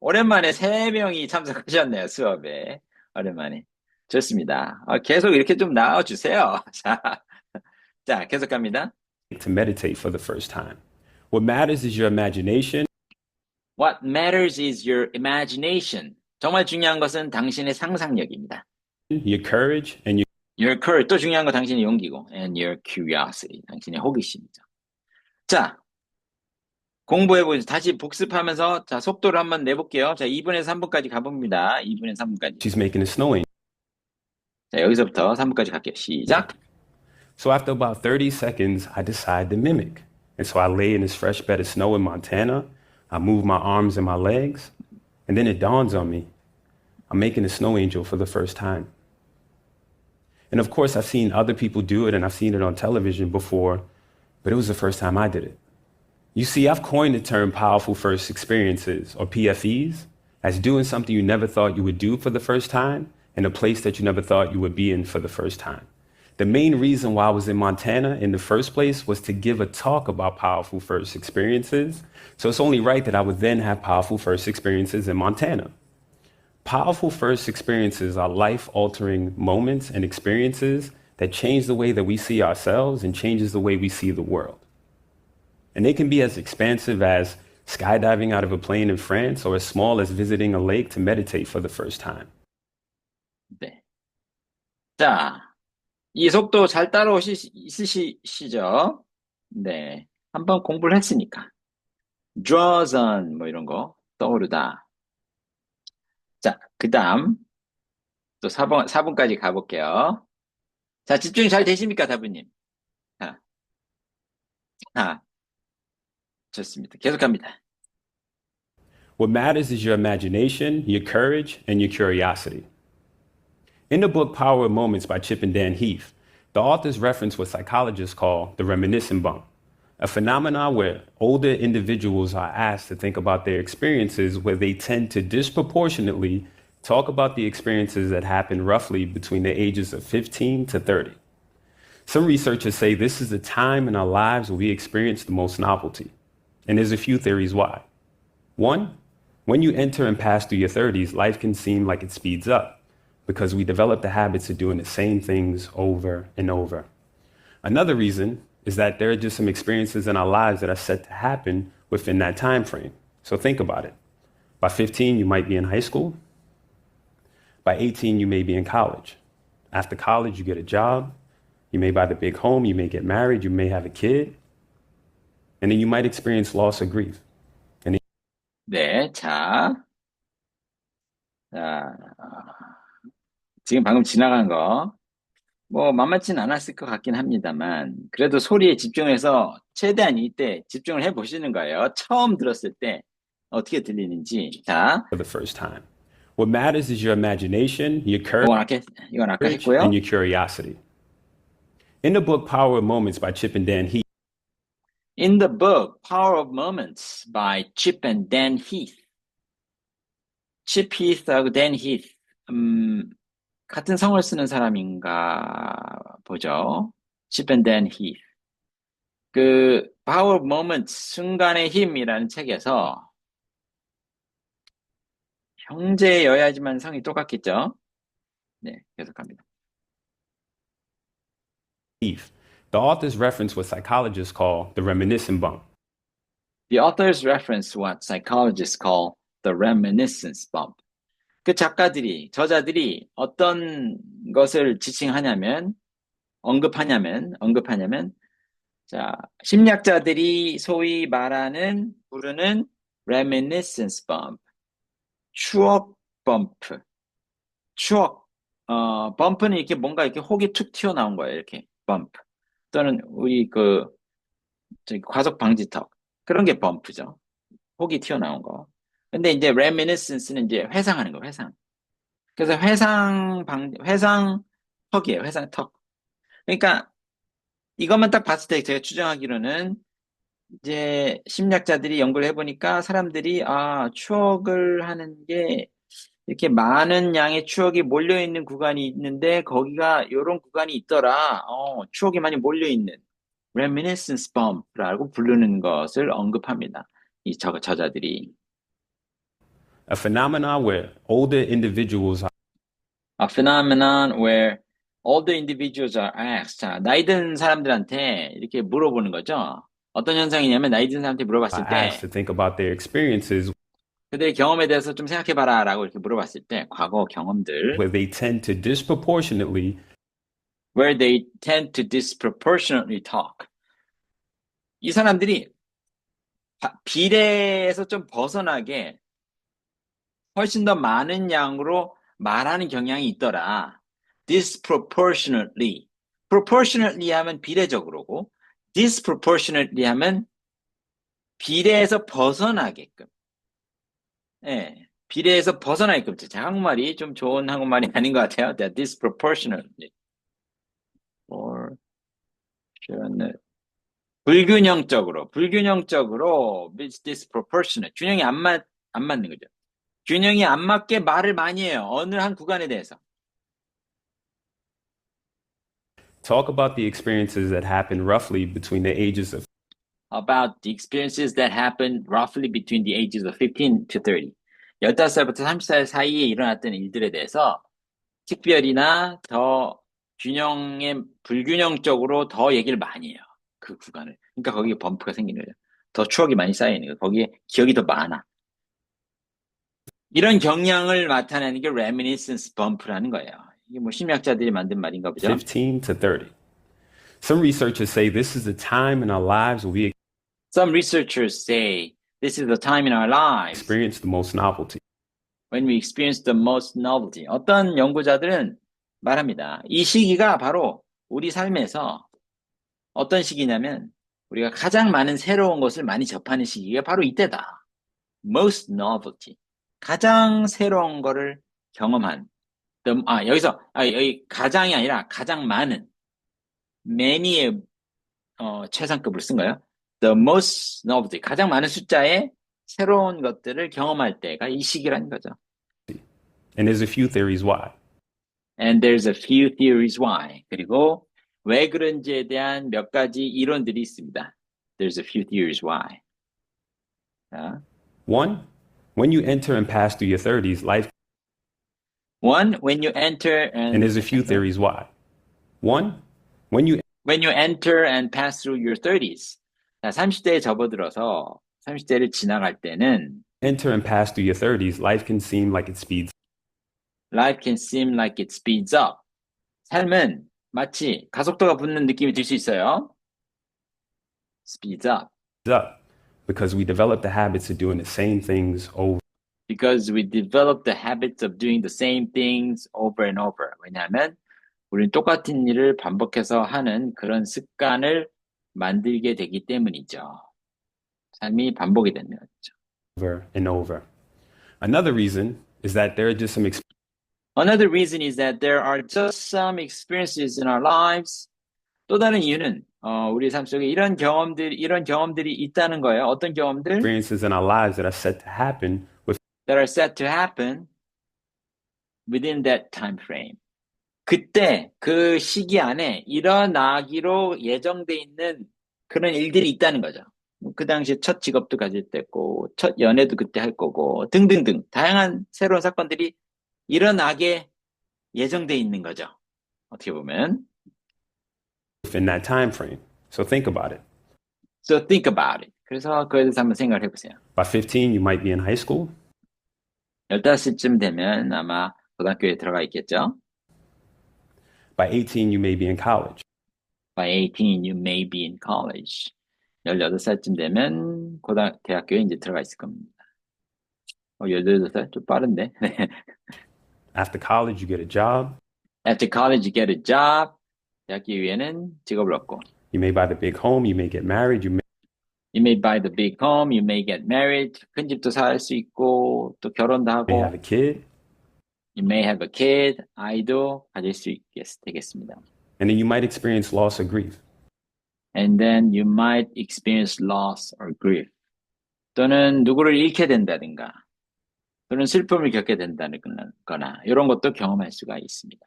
오랜만에 3명이 참석하셨네요, 수업에. 오랜만에. 좋습니다. 계속 이렇게 좀 나와주세요. 자, 계속 갑니다. To meditate for the first time. What matters is your imagination. What matters is your imagination. 정말 중요한 것은 당신의 상상력입니다. your courage, and Your courage. 또 중요한 거 당신의 용기고. And your curiosity. 당신의 호기심이죠. 자, 공부해보죠. 다시 복습하면서, 자, 속도를 한번 내볼게요. 자, 2분에서 3분까지 가봅니다. 2분에서 3분까지. she's making a snow angel. 자, 여기서부터 3분까지 갈게요. 시작. So after about 30 seconds, I decide to mimic. And so I lay in this fresh bed of snow in Montana. I move my arms and my legs. And then it dawns on me, I'm making a snow angel for the first time. And of course, I've seen other people do it and I've seen it on television before, but it was the first time I did it. You see, I've coined the term powerful first experiences, or PFEs, as doing something you never thought you would do for the first time in a place that you never thought you would be in for the first time. The main reason why I was in Montana in the first place was to give a talk about powerful first experiences. So it's only right that I would then have powerful first experiences in Montana. Powerful first experiences are life-altering moments and experiences that change the way that we see ourselves and changes the way we see the world. And they can be as expansive as skydiving out of a plane in France or as small as visiting a lake to meditate for the first time. 네. 자, 이 속도 잘 있으시죠? 네. 한번 공부를 했으니까. draws on, 뭐 이런 거, 떠오르다. 자, 그 다음, 또 4분까지 가볼게요. 자, 집중이 잘 되십니까, 다부님? 좋습니다. 계속합니다. What matters is your imagination, your courage, and your curiosity. In the book Power of Moments by Chip and Dan Heath, the authors reference what psychologists call the reminiscent bump, a phenomenon where older individuals are asked to think about their experiences where they tend to disproportionately talk about the experiences that happened roughly between the ages of 15 to 30. Some researchers say this is the time in our lives where we experience the most novelty. And there's a few theories why. One, when you enter and pass through your 30s, life can seem like it speeds up because we develop the habits of doing the same things over and over. Another reason is that there are just some experiences in our lives that are set to happen within that time frame. So think about it. By 15, you might be in high school. By 18, you may be in college. After college, you get a job. You may buy the big home. You may get married. You may have a kid. And then you might experience loss or grief. 네, 지금 방금 지나간 거, 뭐, 만만치는 않았을 것 같긴 합니다만, 그래도 소리에 집중해서 최대한 이때 집중을 해 보시는 거예요. 처음 들었을 때 어떻게 들리는지. 자. For the first time. What matters is your imagination, your courage, 이건 아까 했고요. and your curiosity. In the book Power of Moments by Chip and Dan Heath, In the book Power of Moments by Chip and Dan Heath. Chip Heath하고 Dan Heath. 같은 성을 쓰는 사람인가 보죠. Chip and Dan Heath. 그 Power of Moments, 순간의 힘이라는 책에서 형제여야지만 성이 똑같겠죠? 네, 계속합니다. Heath. The authors reference what psychologists call the reminiscent bump. The authors reference what psychologists call the reminiscence bump. 그 저자들이 어떤 것을 언급하냐면, 자, 심리학자들이 소위 부르는 reminiscence bump, 추억 범프. 범프는 이렇게 뭔가 이렇게 혹이 툭 튀어나온 거예요, 이렇게, 범프. 또는 우리 과속 방지턱. 그런 게 범프죠. 혹이 튀어나온 거. 근데 이제 reminiscence는 이제 회상하는 거, 회상. 그래서 회상턱이에요, 회상턱. 그러니까 이것만 딱 봤을 때 제가 추정하기로는 이제 심리학자들이 연구를 해보니까 사람들이 추억을 하는 게 이렇게 많은 양의 추억이 몰려있는 구간이 있는데 거기가 요런 구간이 있더라. 추억이 많이 몰려있는 reminiscence bump라고 부르는 것을 언급합니다. 이 저자들이. A phenomenon where older individuals are A phenomenon where older individuals are asked. 자, 나이 든 사람들한테 이렇게 물어보는 거죠. 어떤 현상이냐면 나이 든 사람한테 물어봤을 때 asked to think about their experiences 그들의 경험에 대해서 좀 생각해봐라 라고 이렇게 물어봤을 때 과거 경험들 where they tend to disproportionately where they tend to disproportionately talk. 이 사람들이 비례에서 좀 벗어나게 훨씬 더 많은 양으로 말하는 경향이 있더라. disproportionately. proportionately 하면 비례적으로고 disproportionately 하면 비례에서 벗어나게끔. 예. 비례에서 벗어나게끔. 제 한국말이 좀 좋은 한국말이 아닌 것 같아요. disproportionately. 불균형적으로, disproportionate. 균형이 안 맞는 거죠. 균형이 안 맞게 말을 많이 해요. 어느 한 구간에 대해서. talk about the experiences that happen roughly between the ages of About the experiences that happened roughly between the ages of 15 to 30. 15살부터 30살 사이에 일어났던 일들에 대해서 특별히나 더 불균형적으로 더 얘기를 많이 해요. 그 구간을. 그러니까 거기에 범프가 생기는 거예요. 더 추억이 많이 쌓여있는 거예요. 거기에 기억이 더 많아. 이런 경향을 나타내는 게 reminiscence bump라는 거예요. 이게 뭐 심리학자들이 만든 말인가 보죠. 15 to 30. Some researchers say this is a time in our lives where we Some researchers say this is the time in our lives experience the most novelty. when we experience the most novelty. 어떤 연구자들은 말합니다. 이 시기가 바로 우리 삶에서 어떤 시기냐면 우리가 가장 많은 새로운 것을 많이 접하는 시기가 바로 이때다. Most novelty. 가장 새로운 거를 경험한. 여기 가장이 아니라 가장 많은. many의 최상급을 쓴 거예요. The most novelty. 가장 많은 숫자의 새로운 것들을 경험할 때가 이 시기라는 거죠. And there's a few theories why. And there's a few theories why. 그리고 왜 그런지에 대한 몇 가지 이론들이 있습니다. There's a few theories why. 자, One, when you enter and pass through your 30s, life One, when you enter and there's a few theories why. One, when you enter and pass through your 30s. 자, 30대에 접어들어서 30대를 지나갈 때는 enter and pass through your 30s, life can seem like it speeds life can seem like it speeds up. 삶은 마치 가속도가 붙는 느낌이 들 수 있어요. speeds up. up because we develop the habits of doing the same things over Because we develop the habits of doing the same things over and over. 왜냐하면 우리는 똑같은 일을 반복해서 하는 그런 습관을 만들게 되기 때문이죠. 삶이 반복이 되는 거죠. over and over. Another reason is that there are just some Another reason is that there are just some experiences in our lives. 또 다른 이유는 우리 삶 속에 이런 경험들이 있다는 거예요. 어떤 경험들? experiences in our lives that are set to happen That are set to happen within that time frame. 그때 그 시기 안에 일어나기로 예정돼 있는 그런 일들이 있다는 거죠. 그 당시에 첫 직업도 가질 때고 첫 연애도 그때 할 거고 등등등 다양한 새로운 사건들이 일어나게 예정돼 있는 거죠. 어떻게 보면. in that time frame. So think about it. So think about it. 그래서 그에 대해서 한번 생각을 해보세요. By 15, you might be in high school. 15쯤 되면 아마 고등학교에 들어가 있겠죠. By 18, you may be in college. By 18, you may be in college. 18살쯤 되면 대학교에 이제 들어가 있을 겁니다. 18살? 좀 빠른데. After college, you get a job. After college, you get a job. 대학교 이후에는 직업을 얻고. You may buy the big home. You may get married. You may buy the big home. You may get married. 큰 집도 살 수 있고 또 결혼도 may 하고. have a kid. You may have a kid. 아이도 가질 수 되겠습니다. And then you might experience loss or grief. And then you might experience loss or grief. 또는 누구를 잃게 된다든가 또는 슬픔을 겪게 된다는 거나 이런 것도 경험할 수가 있습니다.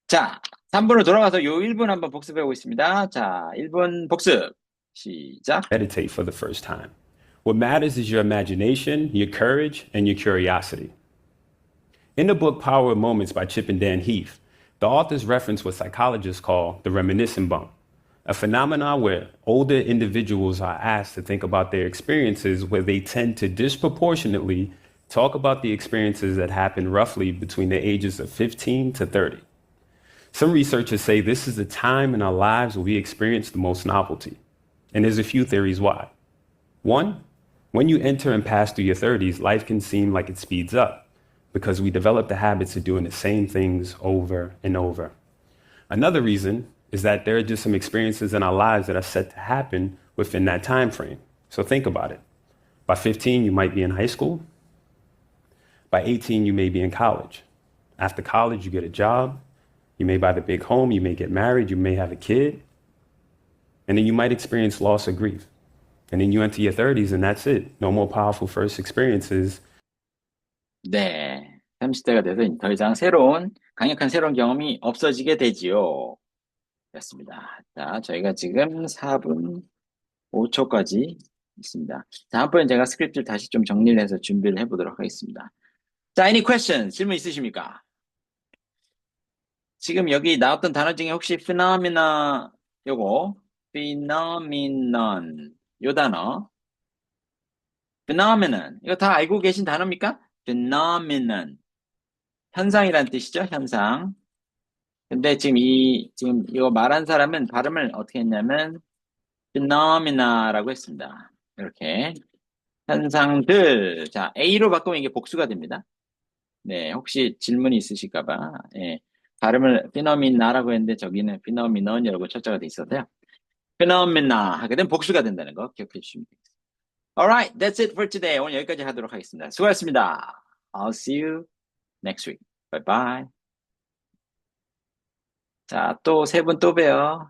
자, 3분으로 돌아가서 요 1분 한번 복습해 보겠습니다. 자, 1분 복습. 시작. Meditate for the first time. What matters is your imagination, your courage, and your curiosity. In the book Power of Moments by Chip and Dan Heath, the authors reference what psychologists call the reminiscent bump, a phenomenon where older individuals are asked to think about their experiences, where they tend to disproportionately talk about the experiences that happen roughly between the ages of 15 to 30. Some researchers say this is the time in our lives where we experience the most novelty. And there's a few theories why. One, when you enter and pass through your 30s, life can seem like it speeds up because we develop the habits of doing the same things over and over. Another reason is that there are just some experiences in our lives that are set to happen within that time frame. So think about it. By 15, you might be in high school. By 18, you may be in college. After college, you get a job. You may buy the big home. You may get married. You may have a kid. And then you might experience loss or grief. And then you enter your 30s and that's it. No more powerful first experiences. 네. 30대가 돼서 더 이상 강력한 새로운 경험이 없어지게 되지요. 였습니다. 자, 저희가 지금 4분 5초까지 있습니다. 다음번엔 제가 스크립트를 다시 좀 정리를 해서 준비를 해보도록 하겠습니다. 자, any questions? 질문 있으십니까? 지금 여기 나왔던 단어 중에 혹시 phenomena 요거 phenomenon 요 단어 phenomenon 이거 다 알고 계신 단어입니까? phenomenon 현상이란 뜻이죠, 현상. 근데 지금 이거 말한 사람은 발음을 어떻게 했냐면 phenomena라고 했습니다. 이렇게 현상들. 자, A로 바꾸면 이게 복수가 됩니다. 네, 혹시 질문이 있으실까봐 예, 발음을 phenomena라고 했는데 저기는 phenomenon이라고 철자가 돼 있어서요. phenomena 하게 되면 복수가 된다는 거 기억해 주시면 되겠습니다. Alright, that's it for today. 오늘 여기까지 하도록 하겠습니다. 수고하셨습니다. I'll see you next week. Bye bye. 자, 또 세 분 또 봬요.